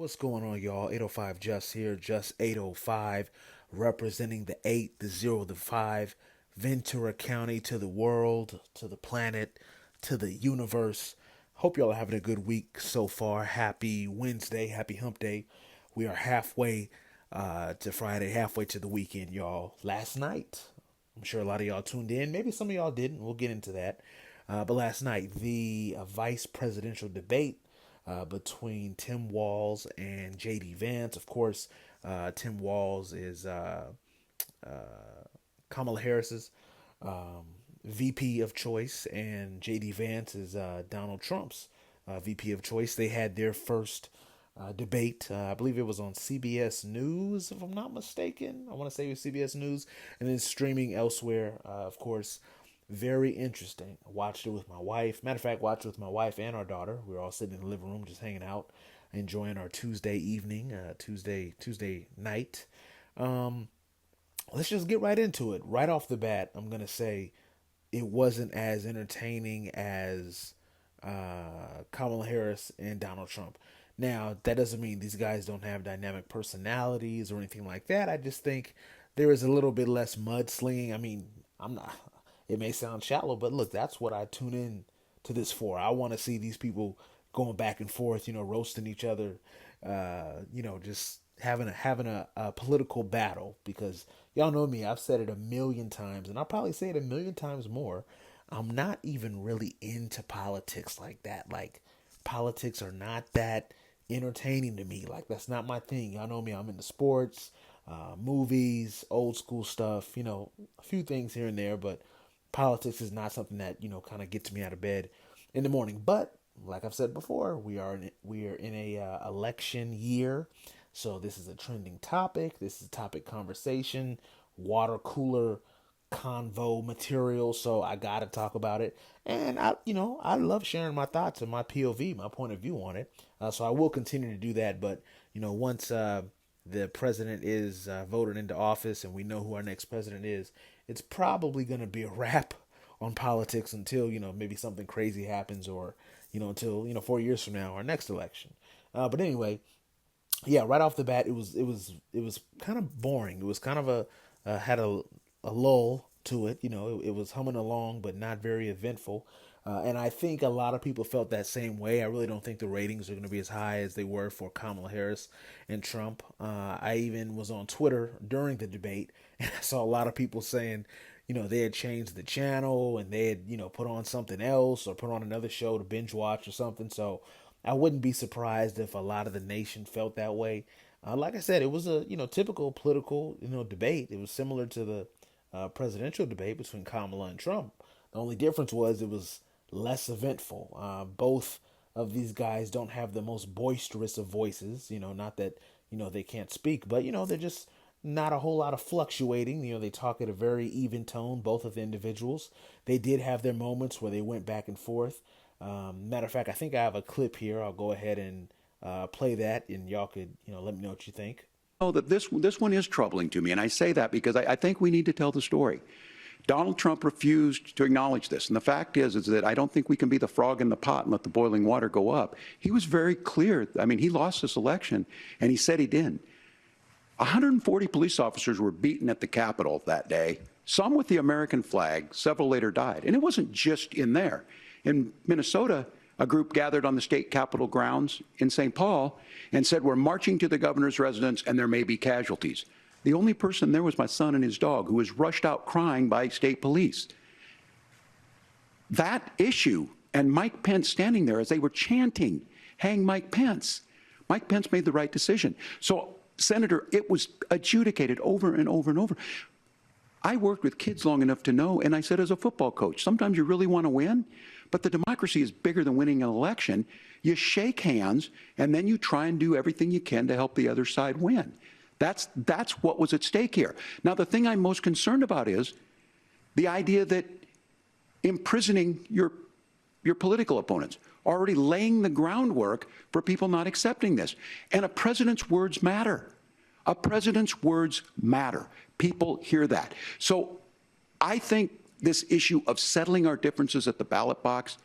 What's going on, y'all? 805 Just here, just 805, representing the 8, the 0, the 5, Ventura County to the world, to the planet, to the universe. Hope y'all are having a good week so far. Happy Wednesday, happy hump day. We are halfway to Friday, halfway to the weekend, y'all. Last night, I'm sure a lot of y'all tuned in. Maybe some of y'all didn't. We'll get into that. But last night, the vice presidential debate between Tim Walz and JD Vance. Of course, Tim Walz is Kamala Harris's VP of choice, and JD Vance is Donald Trump's VP of choice. They had their first debate. I believe it was on CBS News, if I'm not mistaken. I want to say it was CBS News, and then streaming elsewhere. Of course, very interesting. I watched it with my wife. Matter of fact, watched it with my wife and our daughter. We were all sitting in the living room, just hanging out, enjoying our Tuesday evening, Tuesday night. Um, let's just get right into it. Right off the bat, I'm gonna say it wasn't as entertaining as Kamala Harris and Donald Trump. Now, that doesn't mean these guys don't have dynamic personalities or anything like that. I just think there is a little bit less mudslinging. I mean, I'm not. It may sound shallow, but look, that's what I tune in to this for. I want to see these people going back and forth, roasting each other, just having a political battle. Because y'all know me, I've said it a million times, and I'll probably say it a million times more. I'm not even really into politics like that. Like, politics are not that entertaining to me. Like, that's not my thing. Y'all know me, I'm into sports, movies, old school stuff, a few things here and there, but politics is not something that, kind of gets me out of bed in the morning. But like I've said before, we are in a election year. So this is a trending topic. This is a topic conversation, water cooler convo material. So I got to talk about it. And I love sharing my thoughts and my POV, my point of view on it. So I will continue to do that. But, once the president is voted into office and we know who our next president is, it's probably going to be a wrap on politics until, maybe something crazy happens, or, until, 4 years from now, our next election. But anyway, yeah, right off the bat, it was kind of boring. It was kind of had a lull to it. It was humming along, but not very eventful. And I think a lot of people felt that same way. I really don't think the ratings are going to be as high as they were for Kamala Harris and Trump. I even was on Twitter during the debate, and I saw a lot of people saying, they had changed the channel and they had, put on something else or put on another show to binge watch or something. So I wouldn't be surprised if a lot of the nation felt that way. Like I said, it was a, typical political, debate. It was similar to the presidential debate between Kamala and Trump. The only difference was it was less eventful. Both of these guys don't have the most boisterous of voices. Not that they can't speak, but they're just not a whole lot of fluctuating. They talk at a very even tone. Both of the individuals. They did have their moments where they went back and forth. Matter of fact, I think I have a clip here. I'll go ahead and play that, and y'all could let me know what you think. Oh, that this one is troubling to me, and I say that because I think we need to tell the story. Donald Trump refused to acknowledge this. And the fact is that I don't think we can be the frog in the pot and let the boiling water go up. He was very clear. I mean, he lost this election, and he said he didn't. 140 police officers were beaten at the Capitol that day, some with the American flag. Several later died. And it wasn't just in there. In Minnesota, a group gathered on the state capitol grounds in St. Paul and said, "We're marching to the governor's residence, and there may be casualties." The only person there was my son and his dog, who was rushed out crying by state police. That issue, and Mike Pence standing there as they were chanting, "Hang Mike Pence." Mike Pence made the right decision. So, Senator, it was adjudicated over and over and over. I worked with kids long enough to know, and I said as a football coach, sometimes you really want to win, but the democracy is bigger than winning an election. You shake hands, and then you try and do everything you can to help the other side win. That's what was at stake here. Now, the thing I'm most concerned about is the idea that imprisoning your political opponents, already laying the groundwork for people not accepting this. And a president's words matter. A president's words matter. People hear that. So I think this issue of settling our differences at the ballot box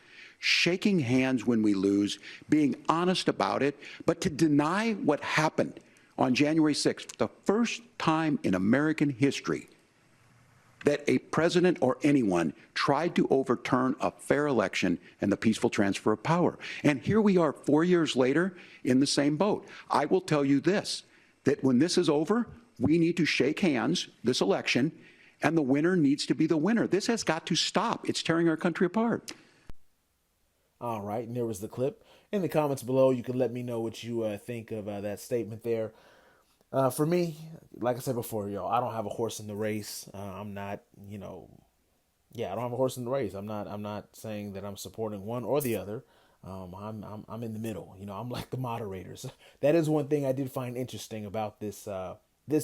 shaking hands when we lose, being honest about it, but to deny what happened on January 6th, the first time in American history that a president or anyone tried to overturn a fair election and the peaceful transfer of power. And here we are 4 years later in the same boat. I will tell you this, that when this is over, we need to shake hands this election, and the winner needs to be the winner. This has got to stop. It's tearing our country apart. All right, and there was the clip. In the comments below, you can let me know what you think of that statement there. For me, like I said before, I don't have a horse in the race. I'm not, I don't have a horse in the race. I'm not saying that I'm supporting one or the other. I'm in the middle. I'm like the moderators. That is one thing I did find interesting about this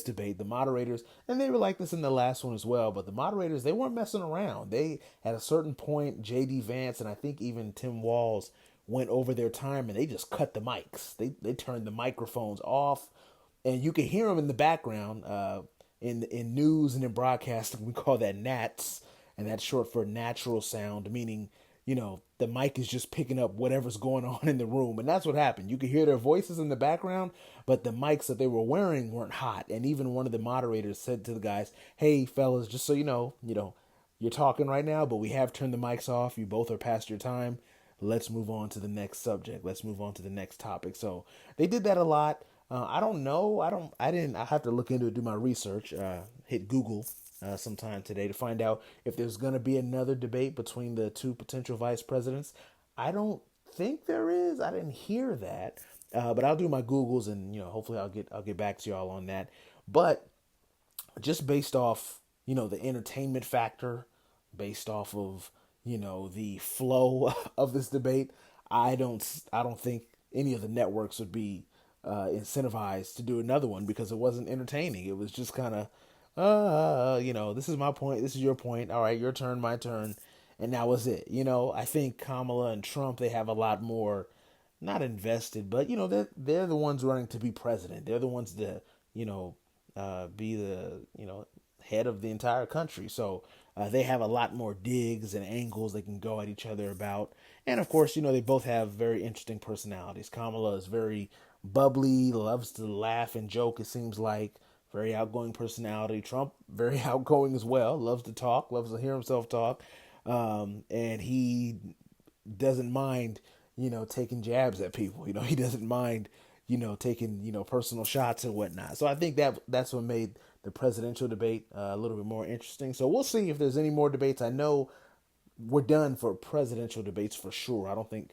debate. The moderators, and they were like this in the last one as well, but the moderators, they weren't messing around. They, at a certain point, JD Vance and I think even Tim Walz went over their time and they just cut the mics. They turned the microphones off, and you can hear them in the background. In news and in broadcasting, we call that NATS, and that's short for natural sound, meaning the mic is just picking up whatever's going on in the room. And that's what happened. You could hear their voices in the background, but the mics that they were wearing weren't hot. And even one of the moderators said to the guys, "Hey, fellas, just so you know, you're talking right now, but we have turned the mics off. You both are past your time. Let's move on to the next subject. Let's move on to the next topic." So they did that a lot. I don't know. I have to look into it, do my research, hit Google sometime today to find out if there's going to be another debate between the two potential vice presidents. I don't think there is. I didn't hear that, but I'll do my Googles, and hopefully I'll get back to y'all on that. But just based off the entertainment factor, based off of the flow of this debate, I don't think any of the networks would be incentivized to do another one because it wasn't entertaining. It was just kind of this is my point, this is your point, all right, your turn, my turn, and that was it. I think Kamala and Trump, they have a lot more, not invested, but they're the ones running to be president. They're the ones to be the head of the entire country. So they have a lot more digs and angles they can go at each other about. And of course, they both have very interesting personalities. Kamala is very bubbly, loves to laugh and joke, it seems like. Very outgoing personality. Trump, very outgoing as well. Loves to talk, loves to hear himself talk. And he doesn't mind, taking jabs at people. He doesn't mind, taking, personal shots and whatnot. So I think that's what made the presidential debate a little bit more interesting. So we'll see if there's any more debates. I know we're done for presidential debates for sure. I don't think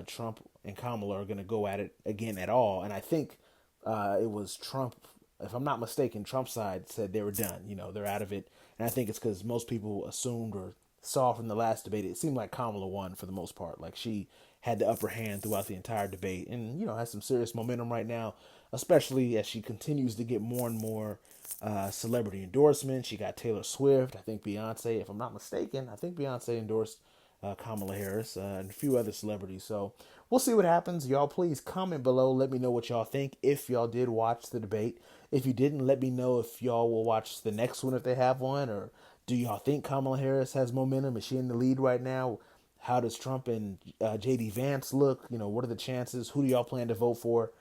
Trump and Kamala are going to go at it again at all. And I think it was Trump, if I'm not mistaken, Trump's side said they were done. They're out of it. And I think it's because most people assumed or saw from the last debate, it seemed like Kamala won for the most part. Like she had the upper hand throughout the entire debate and, has some serious momentum right now, especially as she continues to get more and more celebrity endorsements. She got Taylor Swift. I think Beyonce, if I'm not mistaken, I think Beyonce endorsed Kamala Harris and a few other celebrities. So we'll see what happens. Y'all, please comment below. Let me know what y'all think if y'all did watch the debate. If you didn't, let me know if y'all will watch the next one if they have one. Or do y'all think Kamala Harris has momentum? Is she in the lead right now? How does Trump and JD Vance look? What are the chances? Who do y'all plan to vote for?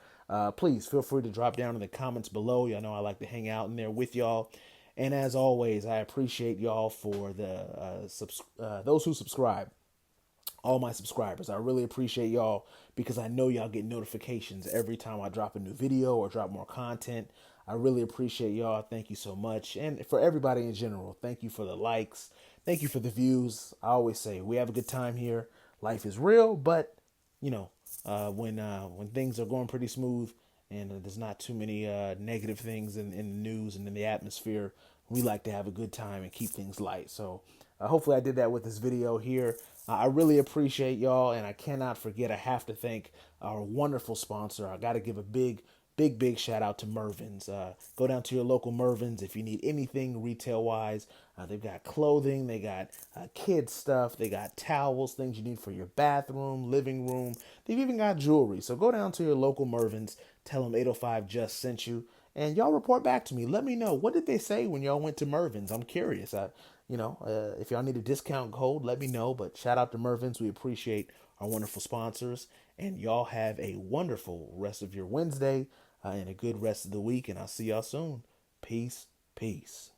Please feel free to drop down in the comments below. Y'all know I like to hang out in there with y'all. And as always, I appreciate y'all for those who subscribe. All my subscribers. I really appreciate y'all because I know y'all get notifications every time I drop a new video or drop more content. I really appreciate y'all. Thank you so much. And for everybody in general, thank you for the likes. Thank you for the views. I always say we have a good time here. Life is real, but when things are going pretty smooth and there's not too many negative things in the news and in the atmosphere, we like to have a good time and keep things light. So hopefully I did that with this video here. I really appreciate y'all, and I cannot forget, I have to thank our wonderful sponsor. I got to give a big shout out to Mervyn's. Go down to your local Mervyn's if you need anything retail wise. They've got clothing, they got kids stuff, they got towels, things you need for your bathroom, living room. They've even got jewelry. So go down to your local Mervyn's, tell them 805 just sent you, and y'all report back to me. Let me know, what did they say when y'all went to Mervyn's? I'm curious. If y'all need a discount code, let me know. But shout out to Mervyn's. We appreciate our wonderful sponsors. And y'all have a wonderful rest of your Wednesday and a good rest of the week. And I'll see y'all soon. Peace. Peace.